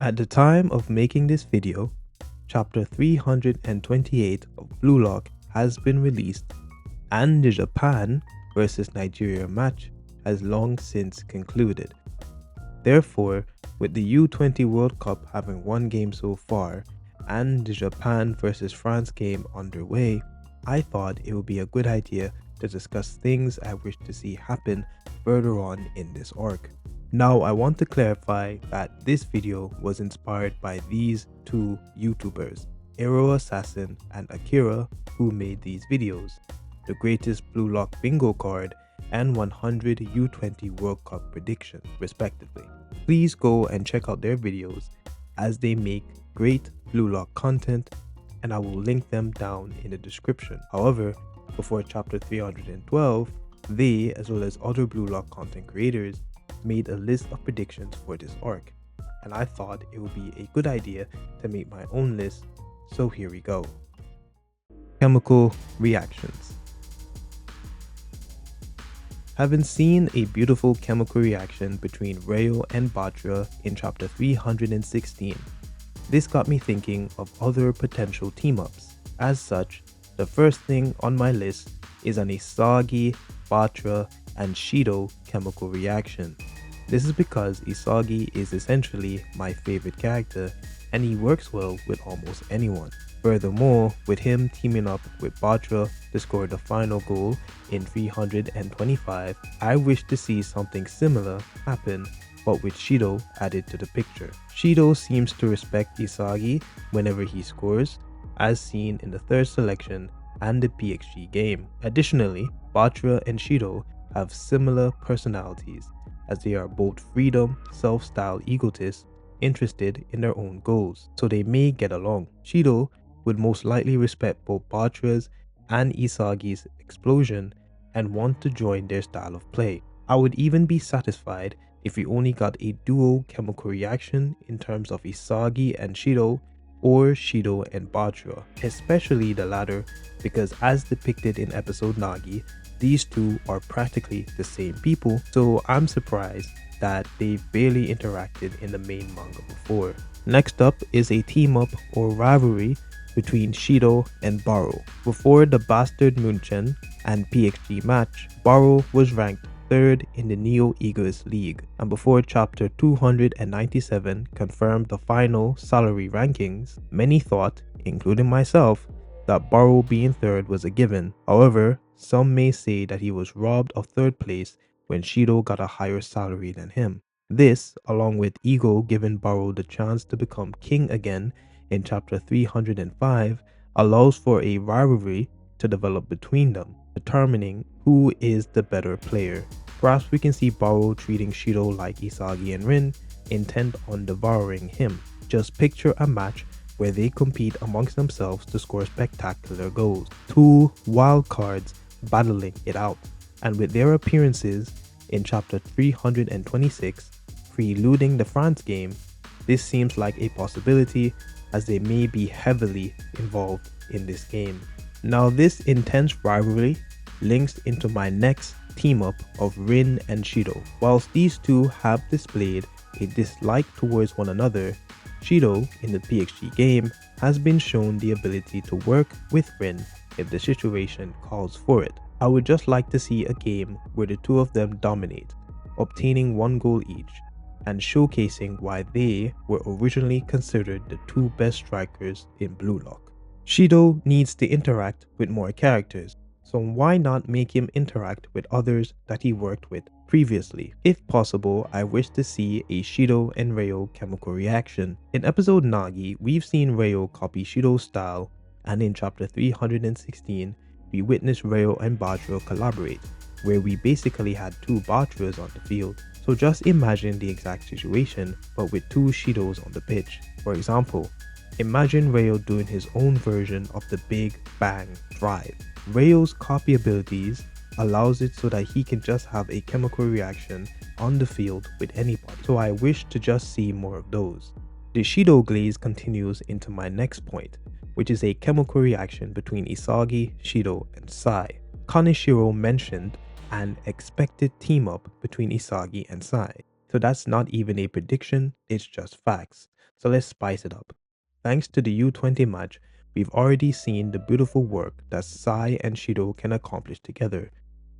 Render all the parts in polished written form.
At the time of making this video, chapter 328 of Blue Lock has been released and the Japan versus Nigeria match has long since concluded. Therefore, with the U20 World Cup having one game so far and the Japan versus France game underway, I thought it would be a good idea to discuss things I wish to see happen further on in this arc. Now I want to clarify that this video was inspired by these two YouTubers, AEROSASSIN and AKIRA, who made these videos, the greatest Blue Lock bingo card and 100 U20 World Cup predictions respectively. Please go and check out their videos as they make great Blue Lock content, and I will link them down in the description. However, before chapter 312, they, as well as other Blue Lock content creators, made a list of predictions for this arc, and I thought it would be a good idea to make my own list, so here we go. Chemical reactions. Having seen a beautiful chemical reaction between Rayo and Batra in chapter 316, this got me thinking of other potential team-ups. As such, the first thing on my list is an Isagi, Batra, and Shido chemical reaction. This is because Isagi is essentially my favorite character and he works well with almost anyone. Furthermore, with him teaming up with Batra to score the final goal in 325, I wish to see something similar happen, but with Shido added to the picture. Shido seems to respect Isagi whenever he scores, as seen in the third selection and the PXG game. Additionally, Batra and Shido have similar personalities, as they are both freedom, self-styled egotists interested in their own goals, so they may get along. Shido would most likely respect both Batra's and Isagi's explosion and want to join their style of play. I would even be satisfied if we only got a duo chemical reaction in terms of Isagi and Shido or Shido and Batra, especially the latter because as depicted in episode Nagi, these two are practically the same people, so I'm surprised that they've barely interacted in the main manga before. Next up is a team up or rivalry between Shido and Baro. Before the Bastard Munchen and PXG match, Baro was ranked 3rd in the Neo Egoist League, and before chapter 297 confirmed the final salary rankings, many thought, including myself, that Baro being 3rd was a given. However, some may say that he was robbed of 3rd place when Shido got a higher salary than him. This, along with Ego giving Baro the chance to become king again in chapter 305, allows for a rivalry to develop between them, determining who is the better player. Perhaps we can see Baro treating Shido like Isagi and Rin, intent on devouring him. Just picture a match where they compete amongst themselves to score spectacular goals. Two wild cards battling it out, and with their appearances in chapter 326 preluding the France game, this seems like a possibility as they may be heavily involved in this game. Now this intense rivalry links into my next team up of Rin and Shido. Whilst these two have displayed a dislike towards one another, Shido in the PXG game has been shown the ability to work with Rin if the situation calls for it. I would just like to see a game where the two of them dominate, obtaining 1 goal each, and showcasing why they were originally considered the 2 best strikers in Blue Lock. Shido needs to interact with more characters, so why not make him interact with others that he worked with previously? If possible, I wish to see a Shido and Rayo chemical reaction. In episode Nagi, we've seen Rayo copy Shido's style, and in chapter 316, we witnessed Rayo and Batra collaborate, where we basically had 2 Batras on the field. So just imagine the exact situation, but with 2 Shidos on the pitch. For example, imagine Rayo doing his own version of the Big Bang Drive. Rayo's copy abilities allows it so that he can just have a chemical reaction on the field with anybody. So I wish to just see more of those. The Shido glaze continues into my next point, which is a chemical reaction between Isagi, Shido, and Sai. Kaneshiro mentioned an expected team up between Isagi and Sai. So that's not even a prediction, it's just facts. So let's spice it up. Thanks to the U20 match, we've already seen the beautiful work that Sai and Shido can accomplish together,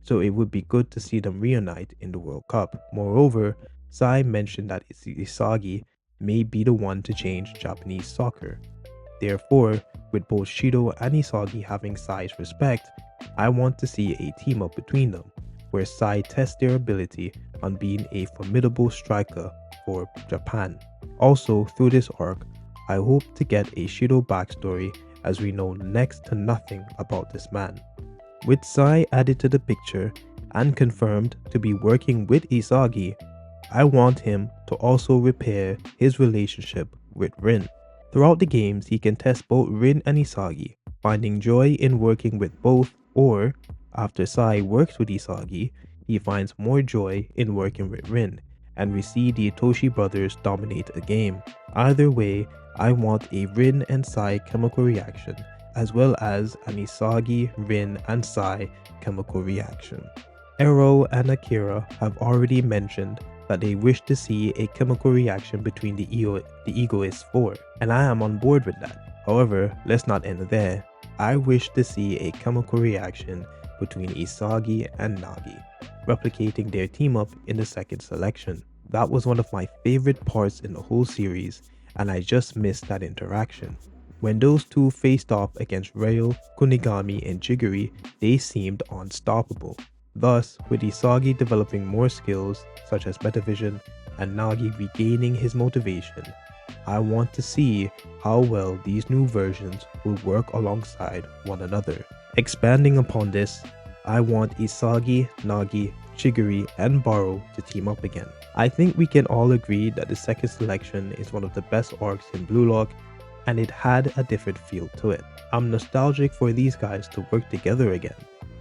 so it would be good to see them reunite in the World Cup. Moreover, Sai mentioned that Isagi may be the one to change Japanese soccer. Therefore, with both Shido and Isagi having Sai's respect, I want to see a team up between them, where Sai tests their ability on being a formidable striker for Japan. Also, through this arc, I hope to get a Shido backstory, as we know next to nothing about this man. With Sai added to the picture and confirmed to be working with Isagi, I want him to also repair his relationship with Rin. Throughout the games, he can test both Rin and Isagi, finding joy in working with both, or after Sai works with Isagi, he finds more joy in working with Rin, and we see the Itoshi brothers dominate a game. Either way, I want a Rin and Sai chemical reaction, as well as an Isagi, Rin, and Sai chemical reaction. Ero and Akira have already mentioned that they wish to see a chemical reaction between the Egoist 4, and I am on board with that. However, let's not end there. I wish to see a chemical reaction between Isagi and Nagi, replicating their team up in the second selection. That was one of my favorite parts in the whole series, and I just missed that interaction. When those two faced off against Ryo, Kunigami, and Jigiri, they seemed unstoppable. Thus, with Isagi developing more skills such as Metavision and Nagi regaining his motivation, I want to see how well these new versions will work alongside one another. Expanding upon this, I want Isagi, Nagi, Chigiri, and Baro to team up again. I think we can all agree that the second selection is one of the best arcs in Blue Lock, and it had a different feel to it. I'm nostalgic for these guys to work together again,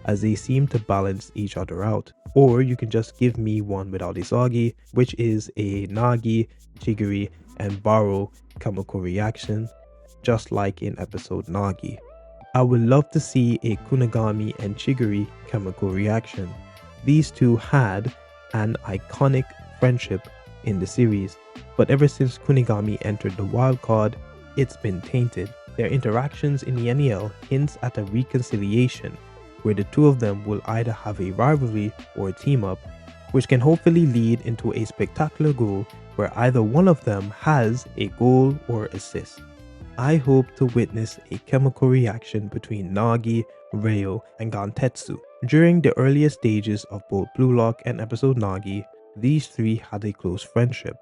as they seem to balance each other out. Or you can just give me one without Isagi, which is a Nagi, Chigiri, and Baro chemical reaction, just like in episode Nagi. I would love to see a Kunigami and Chigiri chemical reaction. These two had an iconic friendship in the series, but ever since Kunigami entered the wild card, it's been tainted. Their interactions in the NEL hints at a reconciliation, where the two of them will either have a rivalry or a team up, which can hopefully lead into a spectacular goal where either one of them has a goal or assist. I hope to witness a chemical reaction between Nagi, Ryo, and Gantetsu. During the earliest stages of both Blue Lock and episode Nagi, these three had a close friendship.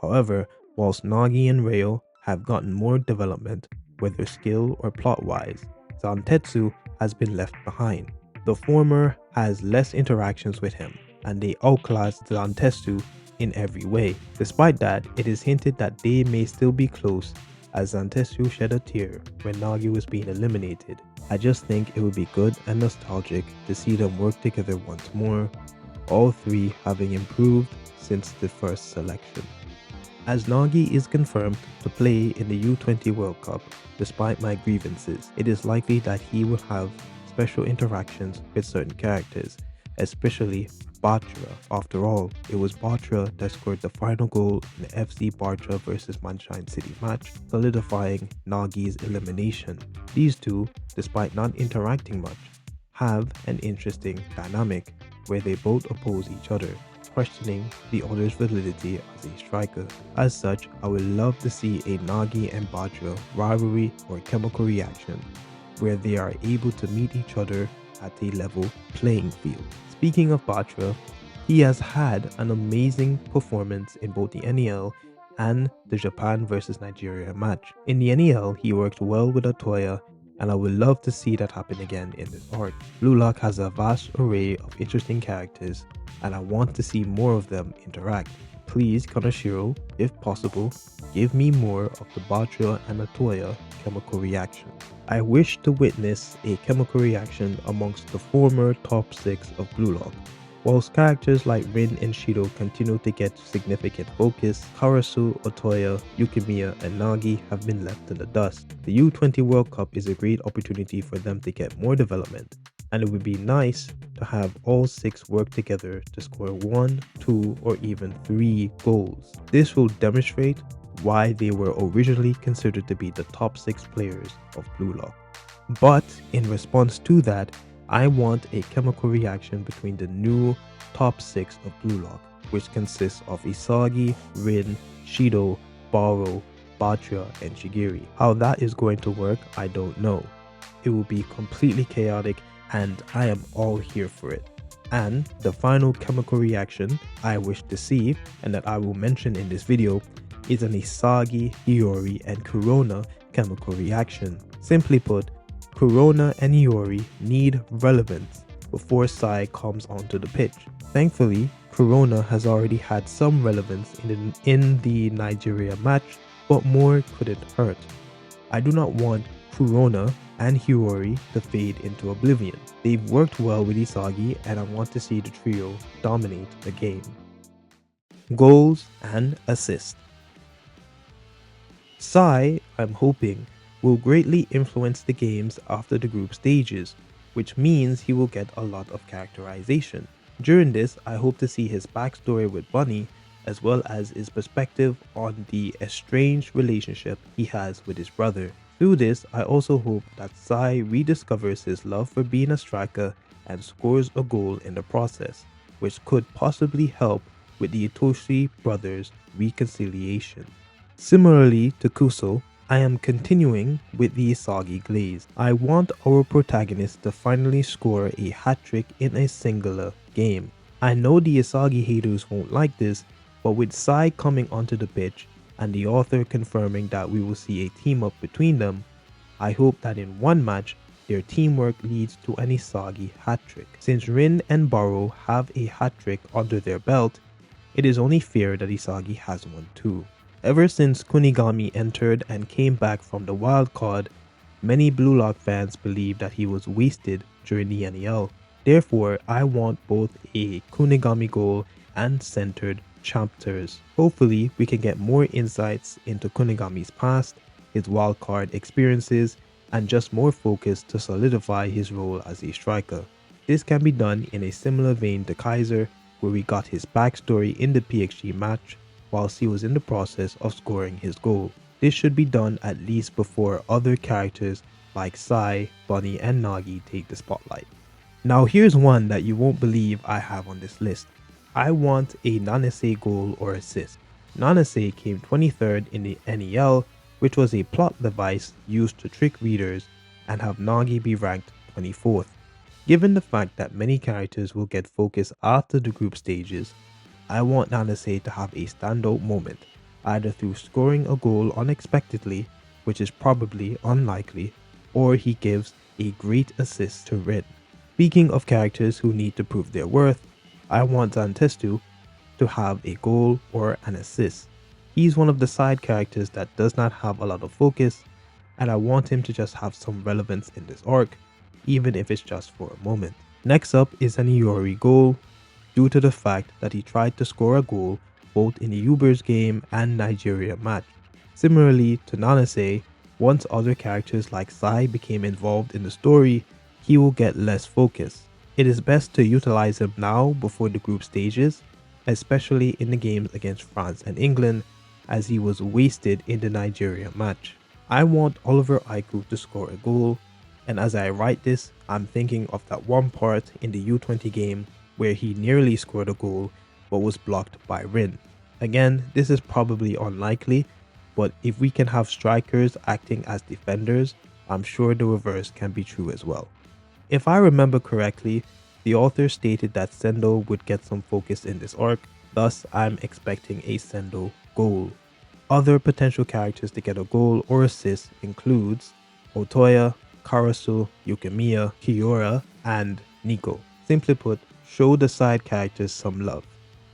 However, whilst Nagi and Ryo have gotten more development, whether skill or plot-wise, Zantetsu has been left behind. The former has less interactions with him, and they outclass Zantetsu in every way. Despite that, it is hinted that they may still be close, as Zantetsu shed a tear when Nagi was being eliminated. I just think it would be good and nostalgic to see them work together once more, all three having improved since the first selection. As Nagi is confirmed to play in the U20 World Cup, despite my grievances, it is likely that he will have special interactions with certain characters, especially Batra. After all, it was Batra that scored the final goal in the FC Batra vs Sunshine City match, solidifying Nagi's elimination. These two, despite not interacting much, have an interesting dynamic where they both oppose each other, questioning the other's validity as a striker. As such, I would love to see a Nagi and Batra rivalry or chemical reaction where they are able to meet each other at a level playing field. Speaking of Batra, he has had an amazing performance in both the NEL and the Japan vs Nigeria match. In the NEL, he worked well with Otoya, and I would love to see that happen again in this arc. Blue Lock has a vast array of interesting characters, and I want to see more of them interact. Please, Kanashiro, if possible, give me more of the Batra and Otoya chemical reaction. I wish to witness a chemical reaction amongst the former top 6 of Blue Lock. Whilst characters like Rin and Shido continue to get significant focus, Karasu, Otoya, Yukimiya, and Nagi have been left in the dust. The U20 World Cup is a great opportunity for them to get more development, and it would be nice to have all 6 work together to score 1, 2, or even 3 goals. This will demonstrate why they were originally considered to be the top 6 players of Blue Lock. But in response to that, I want a chemical reaction between the new top 6 of Blue Lock, which consists of Isagi, Rin, Shido, Baro, Batra, and Shigiri. How that is going to work, I don't know. It will be completely chaotic and I am all here for it. And the final chemical reaction I wish to see, and that I will mention in this video, is an Isagi, Iori, and Kurona chemical reaction. Simply put, Kurona and Iori need relevance before Sai comes onto the pitch. Thankfully, Kurona has already had some relevance in the Nigeria match, but more couldn't hurt. I do not want Kurona and Hiyori to fade into oblivion. They've worked well with Isagi and I want to see the trio dominate the game. Goals and assists. Sai, I'm hoping, will greatly influence the games after the group stages, which means he will get a lot of characterization. During this, I hope to see his backstory with Bunny, as well as his perspective on the estranged relationship he has with his brother. Through this, I also hope that Sai rediscovers his love for being a striker and scores a goal in the process, which could possibly help with the Itoshi brothers' reconciliation. Similarly to Kuso, I am continuing with the Isagi glaze. I want our protagonist to finally score a hat-trick in a singular game. I know the Isagi haters won't like this, but with Sai coming onto the pitch and the author confirming that we will see a team up between them, I hope that in one match, their teamwork leads to an Isagi hat-trick. Since Rin and Baro have a hat-trick under their belt, it is only fair that Isagi has one too. Ever since Kunigami entered and came back from the wild card, many Blue Lock fans believe that he was wasted during the NEL. Therefore, I want both a Kunigami goal and centered chapters. Hopefully, we can get more insights into Kunigami's past, his wildcard experiences, and just more focus to solidify his role as a striker. This can be done in a similar vein to Kaiser, where we got his backstory in the PXG match whilst he was in the process of scoring his goal. This should be done at least before other characters like Sai, Bunny, and Nagi take the spotlight. Now here's one that you won't believe I have on this list. I want a Nanase goal or assist. Nanase came 23rd in the NEL, which was a plot device used to trick readers and have Nagi be ranked 24th. Given the fact that many characters will get focus after the group stages, I want Nanase to have a standout moment, either through scoring a goal unexpectedly, which is probably unlikely, or he gives a great assist to Rin. Speaking of characters who need to prove their worth, I want Zantestu to have a goal or an assist. He's one of the side characters that does not have a lot of focus, and I want him to just have some relevance in this arc, even if it's just for a moment. Next up is an Iori goal, due to the fact that he tried to score a goal both in the Uber's game and Nigeria match. Similarly to Nanase, once other characters like Sai became involved in the story, he will get less focus. It is best to utilize him now before the group stages, especially in the games against France and England, as he was wasted in the Nigeria match. I want Oliver Aiku to score a goal, and as I write this, I'm thinking of that one part in the U20 game where he nearly scored a goal but was blocked by Rin. Again, this is probably unlikely, but if we can have strikers acting as defenders, I'm sure the reverse can be true as well. If I remember correctly, the author stated that Sendo would get some focus in this arc, thus I'm expecting a Sendo goal. Other potential characters to get a goal or assist includes Otoya, Karasu, Yukimiya, Kiora, and Nico. Simply put, show the side characters some love.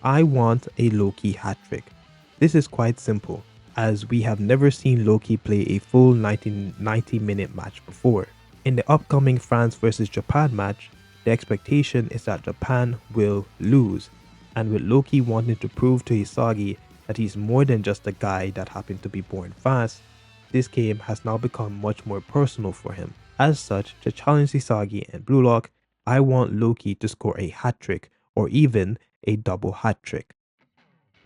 I want a Loki hat-trick. This is quite simple, as we have never seen Loki play a full 90-minute match before. In the upcoming France vs Japan match, the expectation is that Japan will lose, and with Loki wanting to prove to Isagi that he's more than just a guy that happened to be born fast, this game has now become much more personal for him. As such, to challenge Isagi and Blue Lock, I want Loki to score a hat-trick or even a double hat-trick.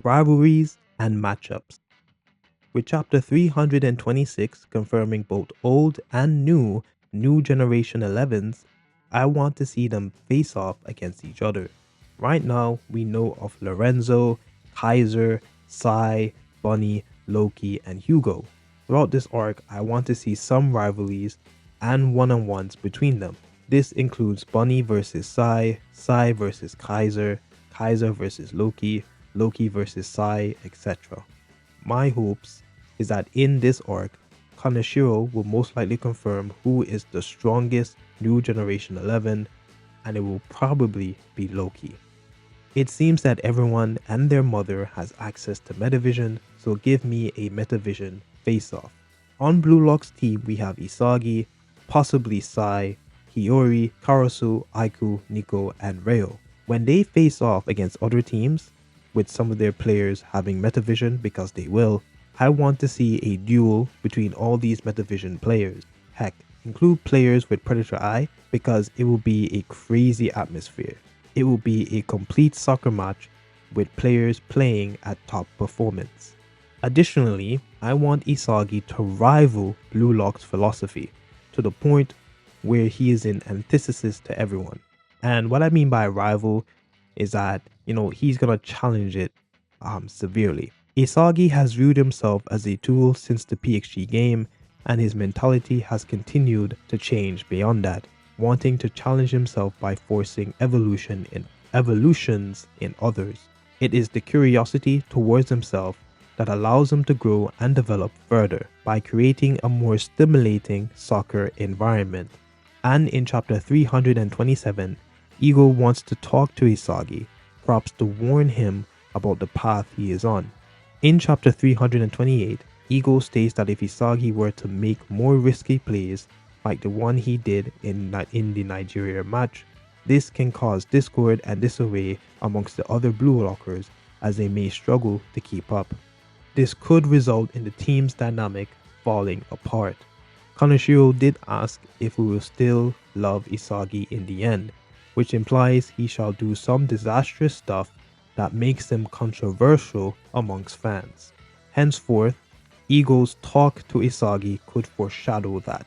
Rivalries and matchups. With chapter 326 confirming both old and new generation 11s, I want to see them face off against each other. Right now, we know of Lorenzo, Kaiser, Sai, Bunny, Loki, and Hugo. Throughout this arc, I want to see some rivalries and one-on-ones between them. This includes Bunny versus Sai, Sai versus Kaiser, Kaiser versus Loki, Loki versus Sai, etc. My hopes is that in this arc, Kaneshiro will most likely confirm who is the strongest new generation 11, and it will probably be Loki. It seems that everyone and their mother has access to Metavision, so give me a Metavision face-off. On Blue Lock's team we have Isagi, possibly Sai, Hiyori, Karasu, Aiku, Nico, and Reo. When they face off against other teams, with some of their players having Metavision because they will, I want to see a duel between all these Metavision players. Heck, include players with Predator Eye because it will be a crazy atmosphere. It will be a complete soccer match with players playing at top performance. Additionally, I want Isagi to rival Blue Lock's philosophy to the point where he is in antithesis to everyone. And what I mean by rival is that, he's gonna challenge it severely. Isagi has viewed himself as a tool since the PXG game, and his mentality has continued to change beyond that, wanting to challenge himself by forcing evolutions in others. It is the curiosity towards himself that allows him to grow and develop further by creating a more stimulating soccer environment. And in chapter 327, Ego wants to talk to Isagi, perhaps to warn him about the path he is on. In chapter 328, Ego states that if Isagi were to make more risky plays like the one he did in the Nigeria match, this can cause discord and disarray amongst the other Blue Lockers as they may struggle to keep up. This could result in the team's dynamic falling apart. Kaneshiro did ask if we will still love Isagi in the end, which implies he shall do some disastrous stuff that makes him controversial amongst fans. Henceforth, Ego's talk to Isagi could foreshadow that.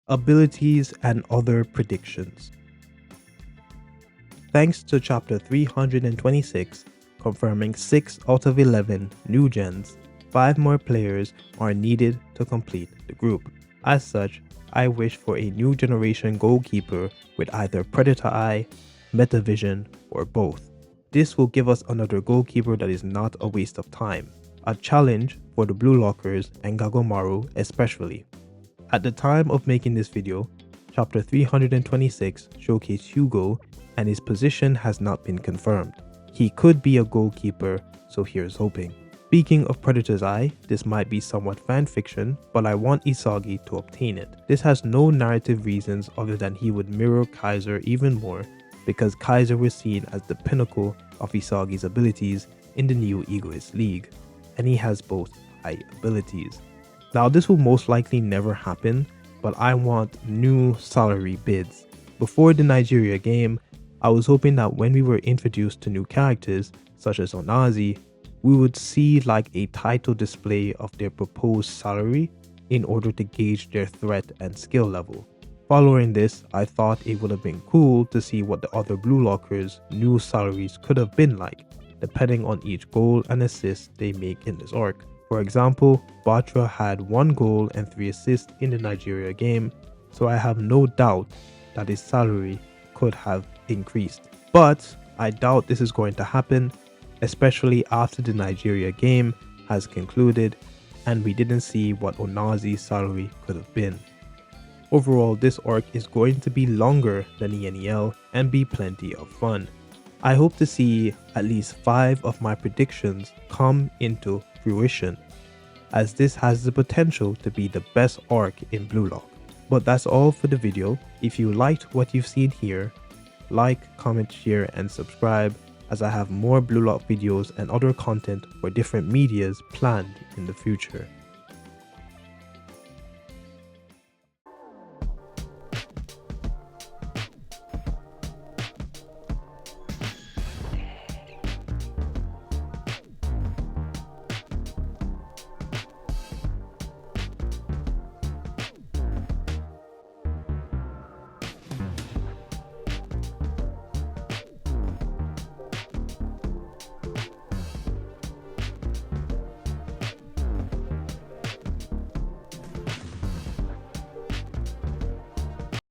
Abilities and other predictions. Thanks to chapter 326 confirming 6 out of 11 new gens, 5 more players are needed to complete the group. As such, I wish for a new generation goalkeeper with either Predator Eye, Metavision, or both. This will give us another goalkeeper that is not a waste of time, a challenge for the Blue Lockers and Gagomaru especially. At the time of making this video, chapter 326 showcased Hugo and his position has not been confirmed. He could be a goalkeeper, so here's hoping. Speaking of Predator's Eye, this might be somewhat fanfiction, but I want Isagi to obtain it. This has no narrative reasons other than he would mirror Kaiser even more, because Kaiser was seen as the pinnacle of Isagi's abilities in the new Egoist League, and he has both high abilities. Now this will most likely never happen, but I want new salary bids. Before the Nigeria game, I was hoping that when we were introduced to new characters, such as Onazi, we would see like a title display of their proposed salary in order to gauge their threat and skill level. Following this, I thought it would have been cool to see what the other Blue Lockers' new salaries could have been like, depending on each goal and assist they make in this arc. For example, Batra had 1 goal and 3 assists in the Nigeria game, so I have no doubt that his salary could have increased. But I doubt this is going to happen, especially after the Nigeria game has concluded and we didn't see what Onazi's salary could have been. Overall, this arc is going to be longer than the NEL and be plenty of fun. I hope to see at least 5 of my predictions come into fruition, as this has the potential to be the best arc in Blue Lock. But that's all for the video. If you liked what you've seen here, like, comment, share, and subscribe, as I have more Blue Lock videos and other content for different medias planned in the future.